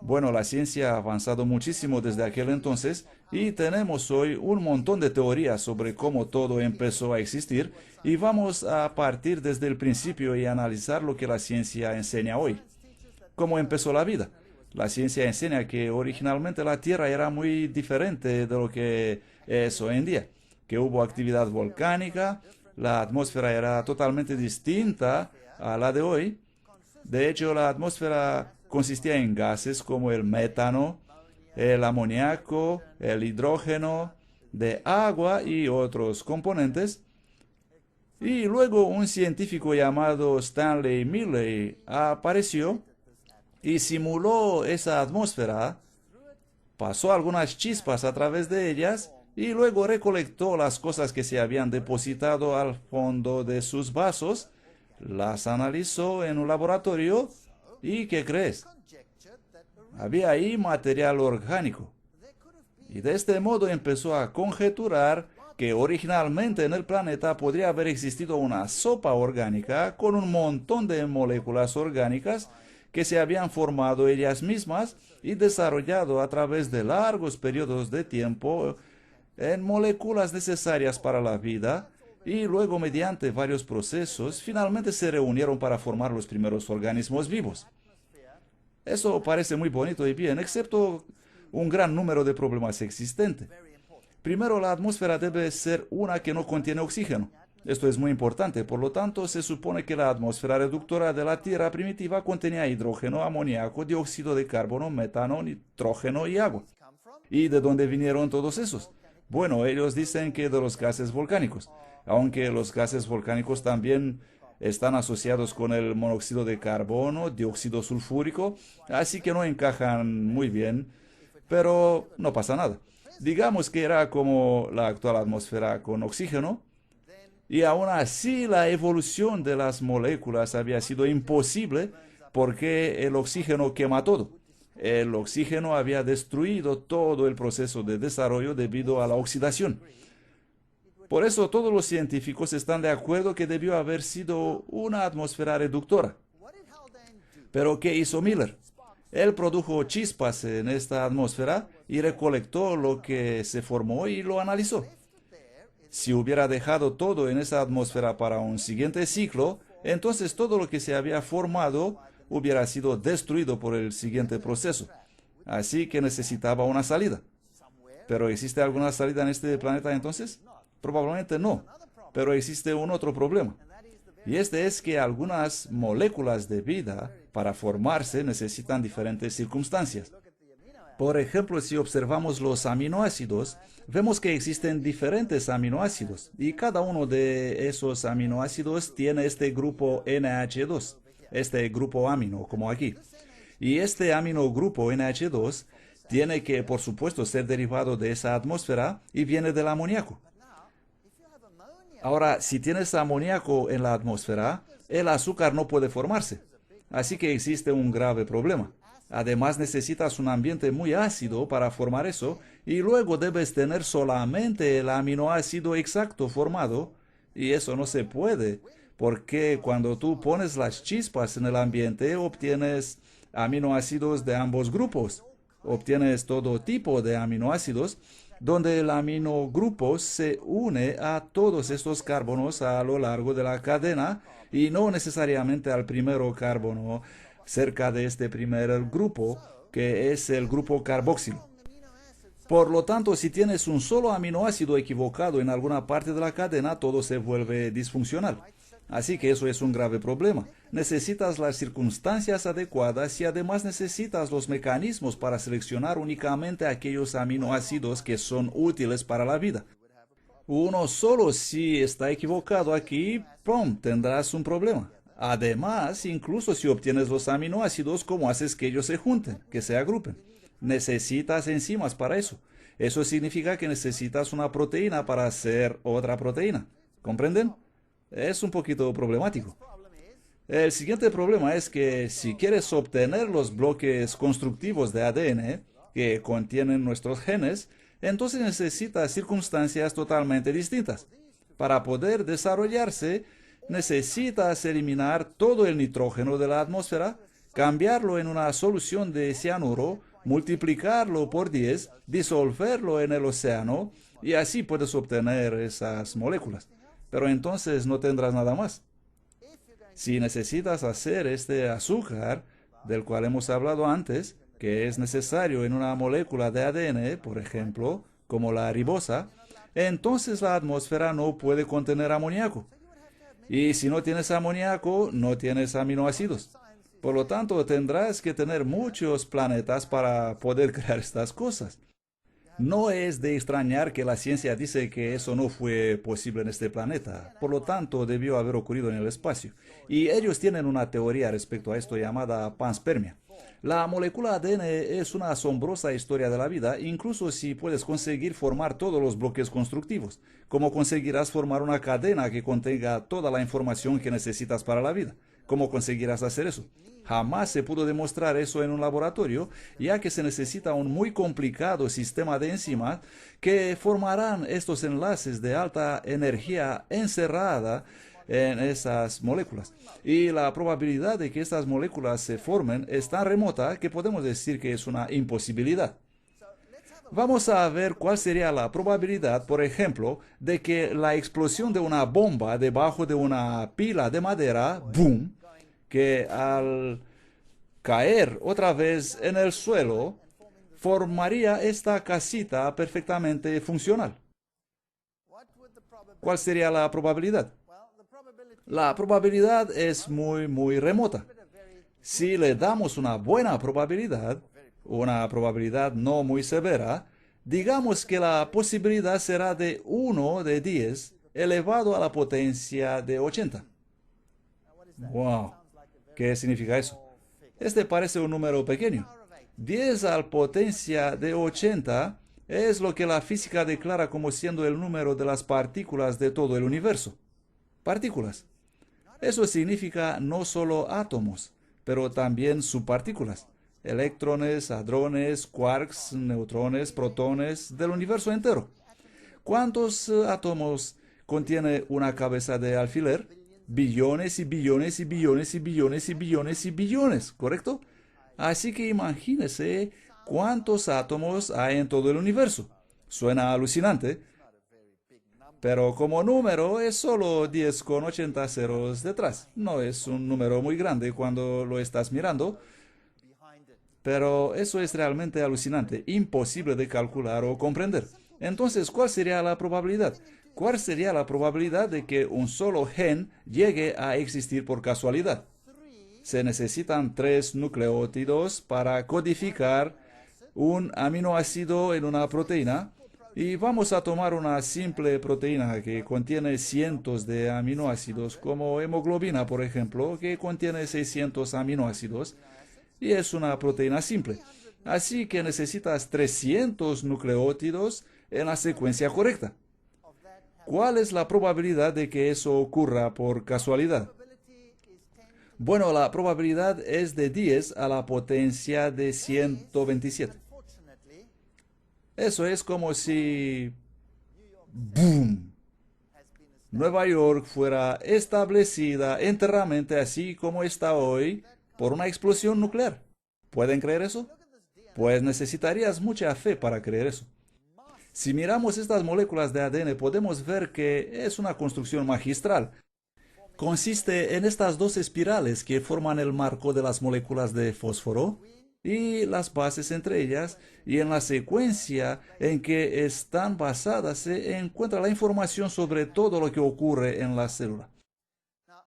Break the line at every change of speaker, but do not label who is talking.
Bueno, la ciencia ha avanzado muchísimo desde aquel entonces y tenemos hoy un montón de teorías sobre cómo todo empezó a existir y vamos a partir desde el principio y analizar lo que la ciencia enseña hoy. ¿Cómo empezó la vida? La ciencia enseña que originalmente la Tierra era muy diferente de lo que es hoy en día, que hubo actividad volcánica, la atmósfera era totalmente distinta a la de hoy. De hecho, la atmósfera consistía en gases como el metano, el amoníaco, el hidrógeno, de agua y otros componentes. Y luego un científico llamado Stanley Milley apareció y simuló esa atmósfera, pasó algunas chispas a través de ellas y luego recolectó las cosas que se habían depositado al fondo de sus vasos, las analizó en un laboratorio y ¿qué crees? Había ahí material orgánico. Y de este modo empezó a conjeturar que originalmente en el planeta podría haber existido una sopa orgánica con un montón de moléculas orgánicas que se habían formado ellas mismas y desarrollado a través de largos periodos de tiempo en moléculas necesarias para la vida y luego mediante varios procesos finalmente se reunieron para formar los primeros organismos vivos. Eso parece muy bonito y bien, excepto un gran número de problemas existentes. Primero, la atmósfera debe ser una que no contiene oxígeno. Esto es muy importante, por lo tanto, se supone que la atmósfera reductora de la Tierra primitiva contenía hidrógeno, amoníaco, dióxido de carbono, metano, nitrógeno y agua. ¿Y de dónde vinieron todos esos? Bueno, ellos dicen que de los gases volcánicos, aunque los gases volcánicos también están asociados con el monóxido de carbono, dióxido sulfúrico, así que no encajan muy bien, pero no pasa nada. Digamos que era como la actual atmósfera con oxígeno, y aún así la evolución de las moléculas había sido imposible porque el oxígeno quema todo. El oxígeno había destruido todo el proceso de desarrollo debido a la oxidación. Por eso todos los científicos están de acuerdo que debió haber sido una atmósfera reductora. Pero ¿qué hizo Miller? Él produjo chispas en esta atmósfera y recolectó lo que se formó y lo analizó. Si hubiera dejado todo en esa atmósfera para un siguiente ciclo, entonces todo lo que se había formado hubiera sido destruido por el siguiente proceso. Así que necesitaba una salida. ¿Pero existe alguna salida en este planeta entonces? Probablemente no. Pero existe un otro problema. Y este es que algunas moléculas de vida para formarse necesitan diferentes circunstancias. Por ejemplo, si observamos los aminoácidos, vemos que existen diferentes aminoácidos y cada uno de esos aminoácidos tiene este grupo NH2, este grupo amino, como aquí. Y este aminogrupo NH2 tiene que, por supuesto, ser derivado de esa atmósfera y viene del amoníaco. Ahora, si tienes amoníaco en la atmósfera, el azúcar no puede formarse. Así que existe un grave problema. Además, necesitas un ambiente muy ácido para formar eso y luego debes tener solamente el aminoácido exacto formado y eso no se puede porque cuando tú pones las chispas en el ambiente obtienes aminoácidos de ambos grupos. Obtienes todo tipo de aminoácidos donde el aminogrupo se une a todos estos carbonos a lo largo de la cadena y no necesariamente al primero carbono cerca de este primer grupo, que es el grupo carboxilo. Por lo tanto, si tienes un solo aminoácido equivocado en alguna parte de la cadena, todo se vuelve disfuncional. Así que eso es un grave problema. Necesitas las circunstancias adecuadas y además necesitas los mecanismos para seleccionar únicamente aquellos aminoácidos que son útiles para la vida. Uno solo si está equivocado aquí, ¡pum!, tendrás un problema. Además, incluso si obtienes los aminoácidos, ¿cómo haces que ellos se junten, que se agrupen? Necesitas enzimas para eso. Eso significa que necesitas una proteína para hacer otra proteína. ¿Comprenden? Es un poquito problemático. El siguiente problema es que si quieres obtener los bloques constructivos de ADN que contienen nuestros genes, entonces necesitas circunstancias totalmente distintas. Para poder desarrollarse, necesitas eliminar todo el nitrógeno de la atmósfera, cambiarlo en una solución de cianuro, multiplicarlo por 10, disolverlo en el océano, y así puedes obtener esas moléculas. Pero entonces no tendrás nada más. Si necesitas hacer este azúcar, del cual hemos hablado antes, que es necesario en una molécula de ADN, por ejemplo, como la ribosa, entonces la atmósfera no puede contener amoníaco. Y si no tienes amoníaco, no tienes aminoácidos. Por lo tanto, tendrás que tener muchos planetas para poder crear estas cosas. No es de extrañar que la ciencia dice que eso no fue posible en este planeta, por lo tanto debió haber ocurrido en el espacio. Y ellos tienen una teoría respecto a esto llamada panspermia. La molécula ADN es una asombrosa historia de la vida, incluso si puedes conseguir formar todos los bloques constructivos. ¿Cómo conseguirás formar una cadena que contenga toda la información que necesitas para la vida? ¿Cómo conseguirás hacer eso? Jamás se pudo demostrar eso en un laboratorio, ya que se necesita un muy complicado sistema de enzimas que formarán estos enlaces de alta energía encerrada en esas moléculas. Y la probabilidad de que estas moléculas se formen es tan remota que podemos decir que es una imposibilidad. Vamos a ver cuál sería la probabilidad, por ejemplo, de que la explosión de una bomba debajo de una pila de madera, ¡boom!, que al caer otra vez en el suelo, formaría esta casita perfectamente funcional. ¿Cuál sería la probabilidad? La probabilidad es muy remota. Si le damos una buena probabilidad, una probabilidad no muy severa, digamos que la posibilidad será de 1 de 10 elevado a la potencia de 80. ¡Wow! ¿Qué significa eso? Este parece un número pequeño. 10 a la potencia de 80 es lo que la física declara como siendo el número de las partículas de todo el universo. Partículas. Eso significa no solo átomos, pero también subpartículas. Electrones, hadrones, quarks, neutrones, protones, del universo entero. ¿Cuántos átomos contiene una cabeza de alfiler? Billones y billones y billones y billones y billones y billones, ¿correcto? Así que imagínese cuántos átomos hay en todo el universo. Suena alucinante, pero como número es solo 10 con 80 ceros detrás. No es un número muy grande cuando lo estás mirando, pero eso es realmente alucinante, imposible de calcular o comprender. Entonces, ¿cuál sería la probabilidad? ¿Cuál sería la probabilidad de que un solo gen llegue a existir por casualidad? Se necesitan 3 nucleótidos para codificar un aminoácido en una proteína. Y vamos a tomar una simple proteína que contiene cientos de aminoácidos, como hemoglobina, por ejemplo, que contiene 600 aminoácidos, y es una proteína simple. Así que necesitas 300 nucleótidos en la secuencia correcta. ¿Cuál es la probabilidad de que eso ocurra por casualidad? Bueno, la probabilidad es de 10 a la potencia de 127. Eso es como si, ¡boom!, Nueva York fuera establecida enteramente así como está hoy por una explosión nuclear. ¿Pueden creer eso? Pues necesitarías mucha fe para creer eso. Si miramos estas moléculas de ADN, podemos ver que es una construcción magistral. Consiste en estas dos espirales que forman el marco de las moléculas de fósforo y las bases entre ellas, y en la secuencia en que están basadas se encuentra la información sobre todo lo que ocurre en la célula.